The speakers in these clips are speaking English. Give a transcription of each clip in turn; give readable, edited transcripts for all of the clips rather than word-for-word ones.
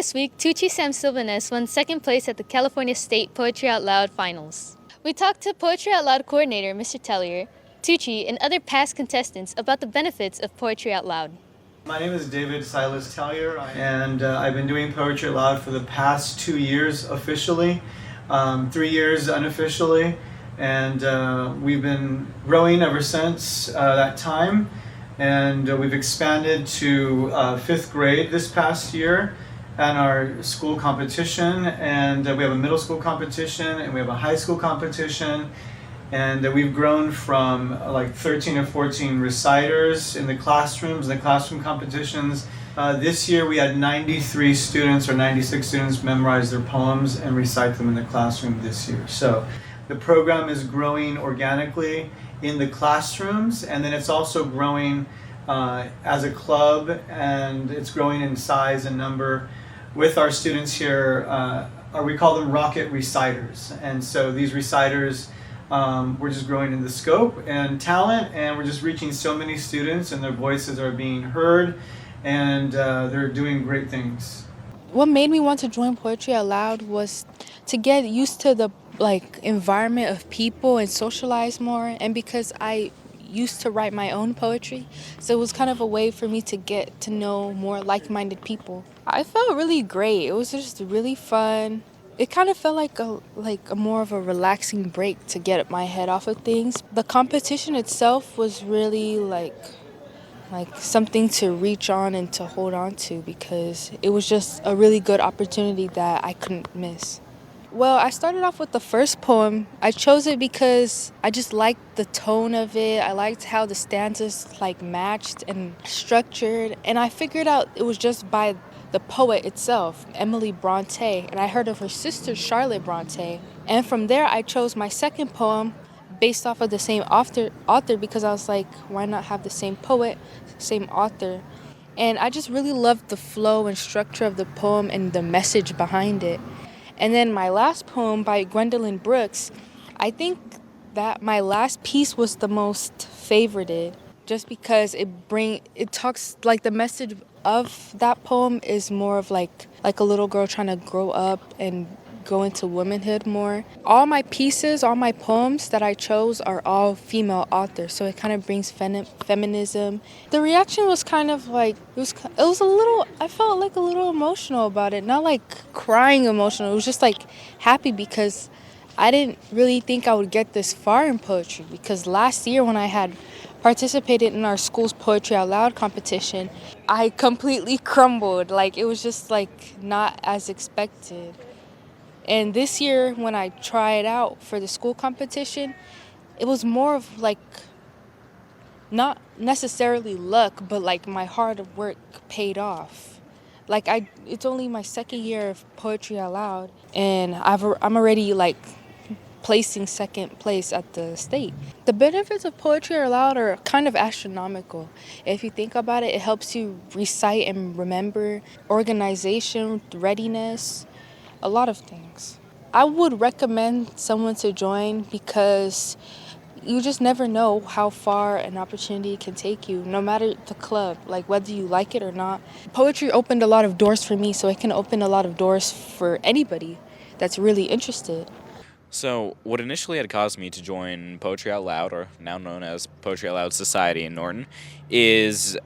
This week, Toochi Samsylvanus won second place at the California State Poetry Out Loud Finals. We talked to Poetry Out Loud coordinator Mr. Tellyer, Toochi, and other past contestants about the benefits of Poetry Out Loud. My name is David Silas Tellyer, and I've been doing Poetry Out Loud for the past 2 years officially, 3 years unofficially, and we've been growing ever since that time. And we've expanded to 5th grade this past year and our school competition, and we have a middle school competition and we have a high school competition, and we've grown from like 13 or 14 reciters in the classrooms, the classroom competitions. This year we had 93 students or 96 students memorize their poems and recite them in the classroom this year. So the program is growing organically in the classrooms, and then it's also growing as a club, and it's growing in size and number with our students here. We call them rocket reciters, and so these reciters, we're just growing in the scope and talent, and we're just reaching so many students, and their voices are being heard, and they're doing great things. What made me want to join Poetry Out Loud was to get used to the environment of people and socialize more, and because I used to write my own poetry, so it was kind of a way for me to get to know more like-minded people. I felt really great. It was just really fun. It kind of felt like a more of a relaxing break to get my head off of things. The competition itself was really like something to reach on and to hold on to, because it was just a really good opportunity that I couldn't miss. Well, I started off with the first poem. I chose it because I just liked the tone of it. I liked how the stanzas matched and structured. And I figured out it was just by the poet itself, Emily Bronte. And I heard of her sister, Charlotte Bronte. And from there, I chose my second poem based off of the same author because I was like, why not have the same poet, same author? And I just really loved the flow and structure of the poem and the message behind it. And then my last poem by Gwendolyn Brooks, I think that my last piece was the most favorited, just because it talks, the message of that poem is more of like a little girl trying to grow up and go into womanhood more. All my pieces, all my poems that I chose are all female authors, so it kind of brings feminism. The reaction was kind of it was a little, I felt a little emotional about it, not crying emotional. It was just happy, because I didn't really think I would get this far in poetry, because last year when I had participated in our school's Poetry Out Loud competition, I completely crumbled. It was just not as expected. And this year, when I tried out for the school competition, it was more of not necessarily luck, but my hard work paid off. It's only my second year of Poetry Out Loud, and I'm already placing second place at the state. The benefits of Poetry Out Loud are kind of astronomical. If you think about it, it helps you recite and remember, organization, readiness, a lot of things. I would recommend someone to join, because you just never know how far an opportunity can take you, no matter the club, whether you like it or not. Poetry opened a lot of doors for me, so it can open a lot of doors for anybody that's really interested. So, what initially had caused me to join Poetry Out Loud, or now known as Poetry Out Loud Society in Norton, is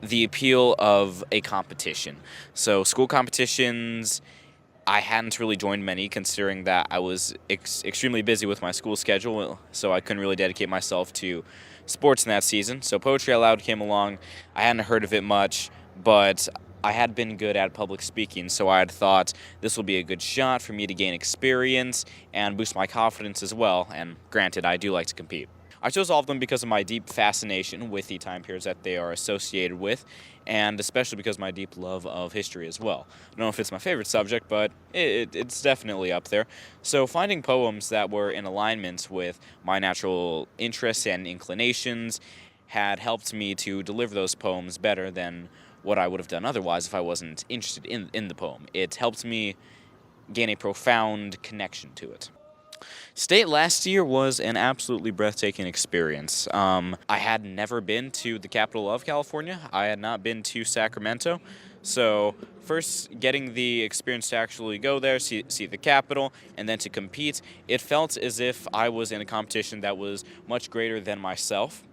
the appeal of a competition. So, school competitions, I hadn't really joined many, considering that I was extremely busy with my school schedule, so I couldn't really dedicate myself to sports in that season. So Poetry Out Loud came along. I hadn't heard of it much, but I had been good at public speaking, so I had thought this will be a good shot for me to gain experience and boost my confidence as well, and granted, I do like to compete. I chose all of them because of my deep fascination with the time periods that they are associated with, and especially because of my deep love of history as well. I don't know if it's my favorite subject, but it's definitely up there. So finding poems that were in alignment with my natural interests and inclinations had helped me to deliver those poems better than what I would have done otherwise if I wasn't interested in the poem. It helped me gain a profound connection to it. State last year was an absolutely breathtaking experience. I had never been to the capital of California. I had not been to Sacramento. So first, getting the experience to actually go there, see the Capitol, and then to compete, it felt as if I was in a competition that was much greater than myself.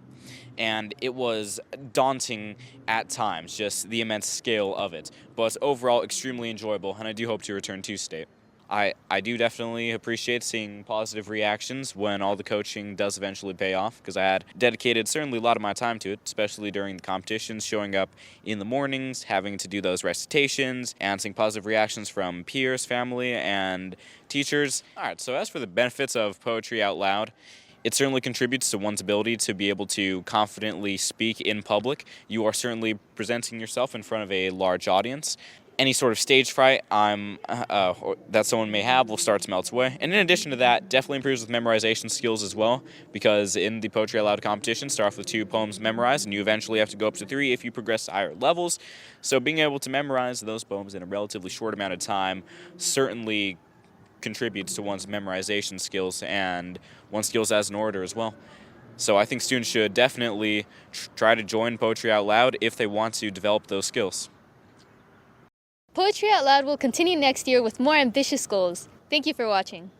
And it was daunting at times, just the immense scale of it. But overall, extremely enjoyable, and I do hope to return to state. I do definitely appreciate seeing positive reactions when all the coaching does eventually pay off, because I had dedicated certainly a lot of my time to it, especially during the competitions, showing up in the mornings, having to do those recitations, and seeing positive reactions from peers, family, and teachers. All right, so as for the benefits of poetry out loud, it certainly contributes to one's ability to be able to confidently speak in public. You are certainly presenting yourself in front of a large audience. Any sort of stage fright that someone may have will start to melt away. And in addition to that, definitely improves with memorization skills as well, because in the Poetry Out Loud competition, start off with 2 poems memorized, and you eventually have to go up to 3 if you progress to higher levels. So being able to memorize those poems in a relatively short amount of time certainly contributes to one's memorization skills and one's skills as an orator as well. So I think students should definitely try to join Poetry Out Loud if they want to develop those skills. Poetry Out Loud will continue next year with more ambitious goals. Thank you for watching.